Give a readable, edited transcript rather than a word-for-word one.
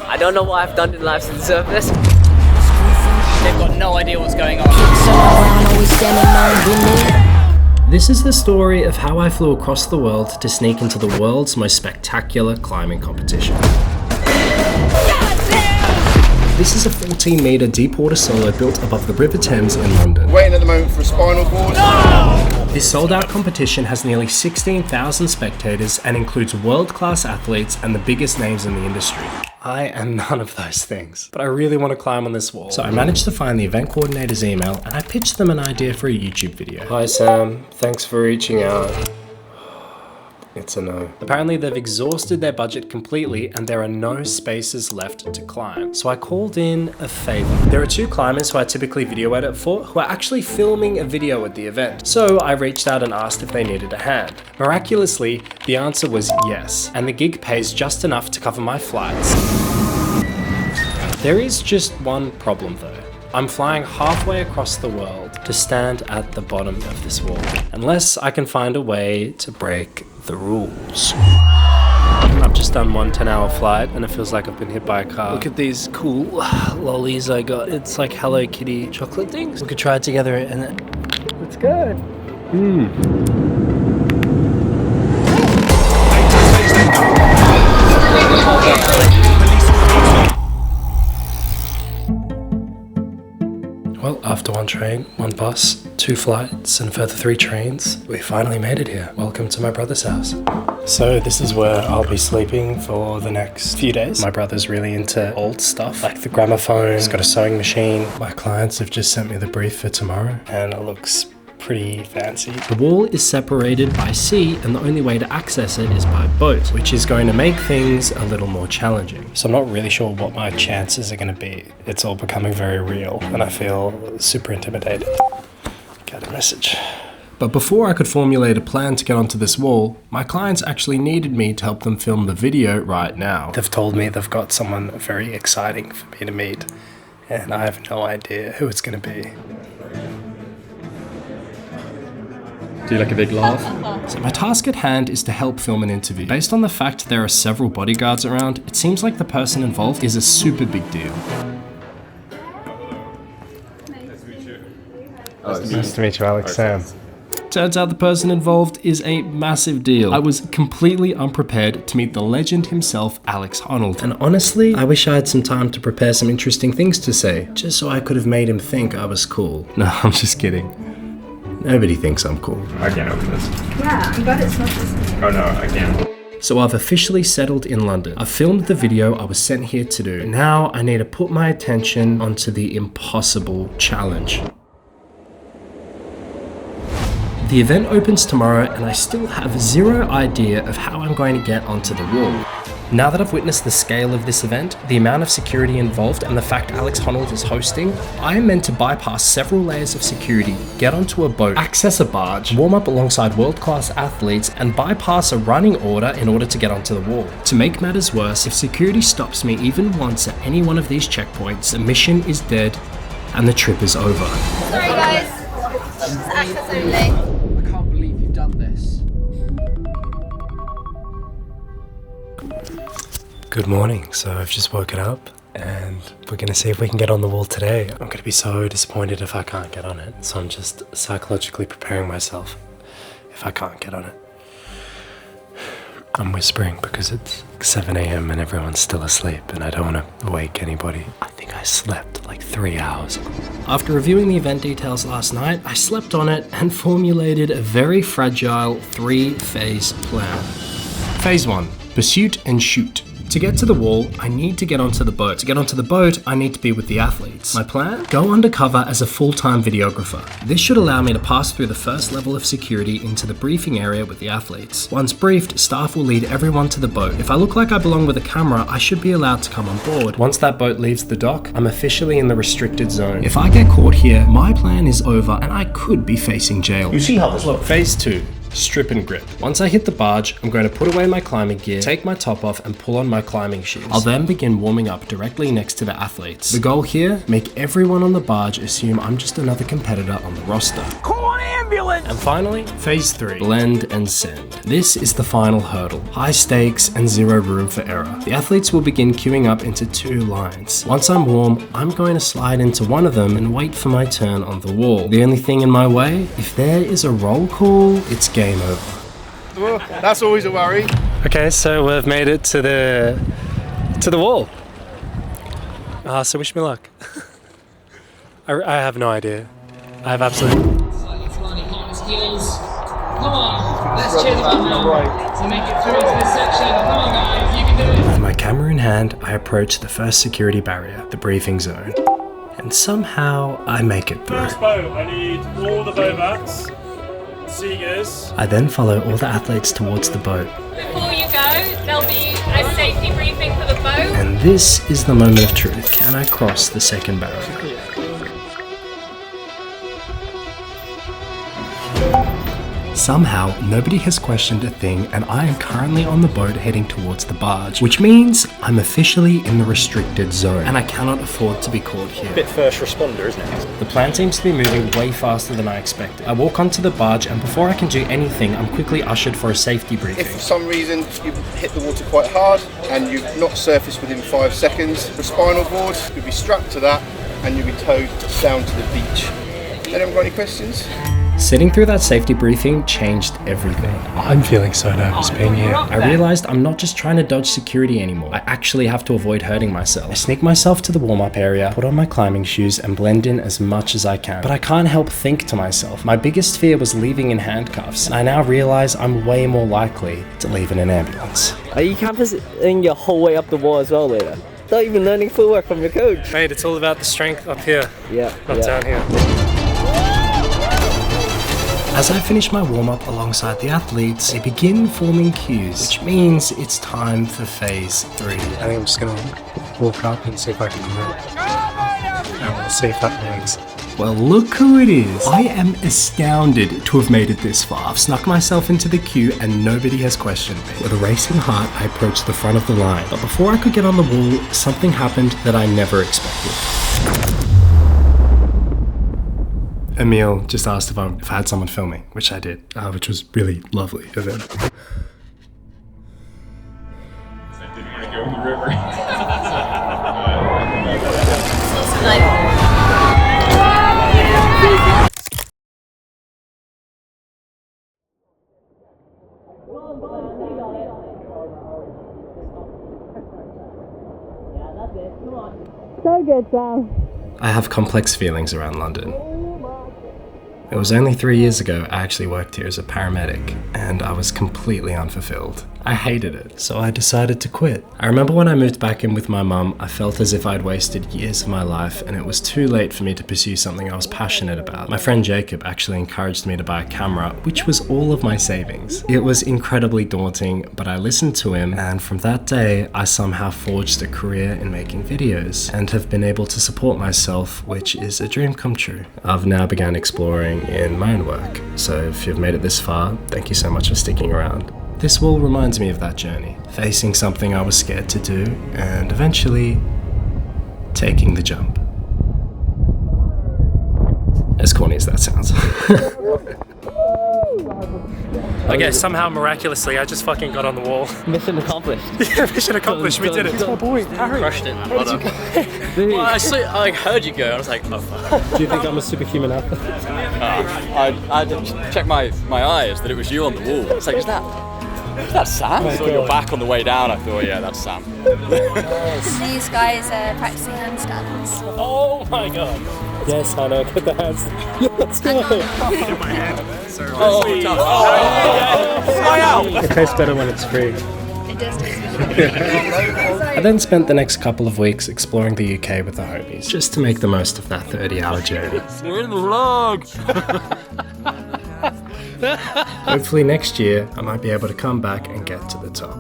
I don't know what I've done in life to deserve this. They've got no idea what's going on. This is the story of how I flew across the world to sneak into the world's most spectacular climbing competition. This is a 14-metre deep water solo built above the River Thames in London. Waiting at the moment for a spinal board. No! This sold-out competition has nearly 16,000 spectators and includes world-class athletes and the biggest names in the industry. I am none of those things, but I really want to climb on this wall. So I managed to find the event coordinator's email and I pitched them an idea for a YouTube video. Hi Sam, thanks for reaching out. It's a no. Apparently they've exhausted their budget completely and there are no spaces left to climb. So I called in a favor. There are two climbers who I typically video edit for who are actually filming a video at the event. So I reached out and asked if they needed a hand. Miraculously, the answer was yes, and the gig pays just enough to cover my flights. There is just one problem though. I'm flying halfway across the world to stand at the bottom of this wall, unless I can find a way to break the rules. I've just done one 10-hour flight and it feels like I've been hit by a car. Look at these cool lollies I got. It's like Hello Kitty chocolate things. We could try it together and it's good. Well, after one train, one bus, 2 flights, and a further 3 trains, we finally made it here. Welcome to my brother's house. So this is where I'll be sleeping for the next few days. My brother's really into old stuff, like the gramophone. He's got a sewing machine. My clients have just sent me the brief for tomorrow, and it looks pretty fancy. The wall is separated by sea and the only way to access it is by boat, which is going to make things a little more challenging. So I'm not really sure what my chances are going to be. It's all becoming very real and I feel super intimidated. Got a message. But before I could formulate a plan to get onto this wall, my clients actually needed me to help them film the video right now. They've told me they've got someone very exciting for me to meet and I have no idea who it's going to be. Do you like a big laugh? So my task at hand is to help film an interview. Based on the fact there are several bodyguards around, it seems like the person involved is a super big deal. Nice to meet you, Alex. Sam. Turns out the person involved is a massive deal. I was completely unprepared to meet the legend himself, Alex Honnold. And honestly, I wish I had some time to prepare some interesting things to say, just so I could have made him think I was cool. No, I'm just kidding. Nobody thinks I'm cool. I can't open this. Yeah, I'm glad it's not just me. Oh no, I can't. So I've officially settled in London. I've filmed the video I was sent here to do. Now I need to put my attention onto the impossible challenge. The event opens tomorrow and I still have zero idea of how I'm going to get onto the wall. Now that I've witnessed the scale of this event, the amount of security involved and the fact Alex Honnold is hosting, I am meant to bypass several layers of security, get onto a boat, access a barge, warm up alongside world-class athletes, and bypass a running order in order to get onto the wall. To make matters worse, if security stops me even once at any one of these checkpoints, the mission is dead and the trip is over. Sorry guys, it's access only. I can't believe you've done this. Good morning. So I've just woken up and we're gonna see if we can get on the wall today. I'm gonna be so disappointed if I can't get on it. So I'm just psychologically preparing myself if I can't get on it. I'm whispering because it's 7 AM and everyone's still asleep and I don't want to wake anybody. I think I slept like 3 hours. After reviewing the event details last night, I slept on it and formulated a very fragile 3-phase plan. Phase 1, pursuit and shoot. To get to the wall, I need to get onto the boat. To get onto the boat, I need to be with the athletes. My plan? Go undercover as a full-time videographer. This should allow me to pass through the first level of security into the briefing area with the athletes. Once briefed, staff will lead everyone to the boat. If I look like I belong with a camera, I should be allowed to come on board. Once that boat leaves the dock, I'm officially in the restricted zone. If I get caught here, my plan is over and I could be facing jail. You see how this looks? Phase 2. Strip and grip. Once I hit the barge, I'm going to put away my climbing gear, take my top off and pull on my climbing shoes. I'll then begin warming up directly next to the athletes. The goal here, make everyone on the barge assume I'm just another competitor on the roster. Call it! And finally, phase 3, blend and send. This is the final hurdle. High stakes and zero room for error. The athletes will begin queuing up into 2 lines. Once I'm warm, I'm going to slide into one of them and wait for my turn on the wall. The only thing in my way, if there is a roll call, it's game over. Well, that's always a worry. Okay, so we've made it to the wall. So wish me luck. I have no idea. I have absolutely. Come on, let's cheer them on now to make it through into this section. Come on, guys, you can do it. With my camera in hand, I approach the first security barrier, the briefing zone. And somehow, I make it through. First bow, I need all the bow backs, Seegers. I then follow all the athletes towards the boat. Before you go, there'll be a safety briefing for the boat. And this is the moment of truth. Can I cross the second barrier? Somehow, nobody has questioned a thing, and I am currently on the boat heading towards the barge, which means I'm officially in the restricted zone, and I cannot afford to be caught here. Bit first responder, isn't it? The plan seems to be moving way faster than I expected. I walk onto the barge, and before I can do anything, I'm quickly ushered for a safety briefing. If for some reason you hit the water quite hard and you've not surfaced within 5 seconds, the spinal board will be strapped to that and you'll be towed down to the beach. Anyone got any questions? Sitting through that safety briefing changed everything. I'm feeling so nervous being here. I realized I'm not just trying to dodge security anymore. I actually have to avoid hurting myself. I sneak myself to the warm-up area, put on my climbing shoes, and blend in as much as I can. But I can't help think to myself, my biggest fear was leaving in handcuffs, and I now realize I'm way more likely to leave in an ambulance. Are you camping your whole way up the wall as well later? Not even learning footwork from your coach. Mate, it's all about the strength up here, Yeah. not down here. As I finish my warm-up alongside the athletes, they begin forming queues, which means it's time for phase 3. I think I'm just gonna walk up and see if I can grip. And we'll see if that works. Well, look who it is. I am astounded to have made it this far. I've snuck myself into the queue and nobody has questioned me. With a racing heart, I approached the front of the line. But before I could get on the wall, something happened that I never expected. Emil just asked if I had someone filming, which I did, which was really lovely of him. So good, Sam. I have complex feelings around London. It was only 3 years ago I actually worked here as a paramedic, and I was completely unfulfilled. I hated it, so I decided to quit. I remember when I moved back in with my mum, I felt as if I'd wasted years of my life and it was too late for me to pursue something I was passionate about. My friend Jacob actually encouraged me to buy a camera, which was all of my savings. It was incredibly daunting, but I listened to him, and from that day, I somehow forged a career in making videos and have been able to support myself, which is a dream come true. I've now begun exploring in my own work, so if you've made it this far, thank you so much for sticking around. This wall reminds me of that journey, facing something I was scared to do, and eventually taking the jump. As corny as that sounds. Okay, somehow miraculously I just fucking got on the wall. Mission accomplished. Yeah, mission accomplished, we did it. Oh boy, Harry. Crushed it. Well, I heard you go. I was like, oh fuck. Do you think I'm a superhuman athlete? I had to check my eyes that it was you on the wall. It's like, is that Sam? I saw your back on the way down. I thought, yeah, that's Sam. These guys are practicing handstands. Oh my god. Yes, Hannah, get the hands. Yeah, let's go. It tastes better when it's free. It does taste I then spent the next couple of weeks exploring the UK with the homies, just to make the most of that 30-hour journey. We're in the vlog. Hopefully next year, I might be able to come back and get to the top.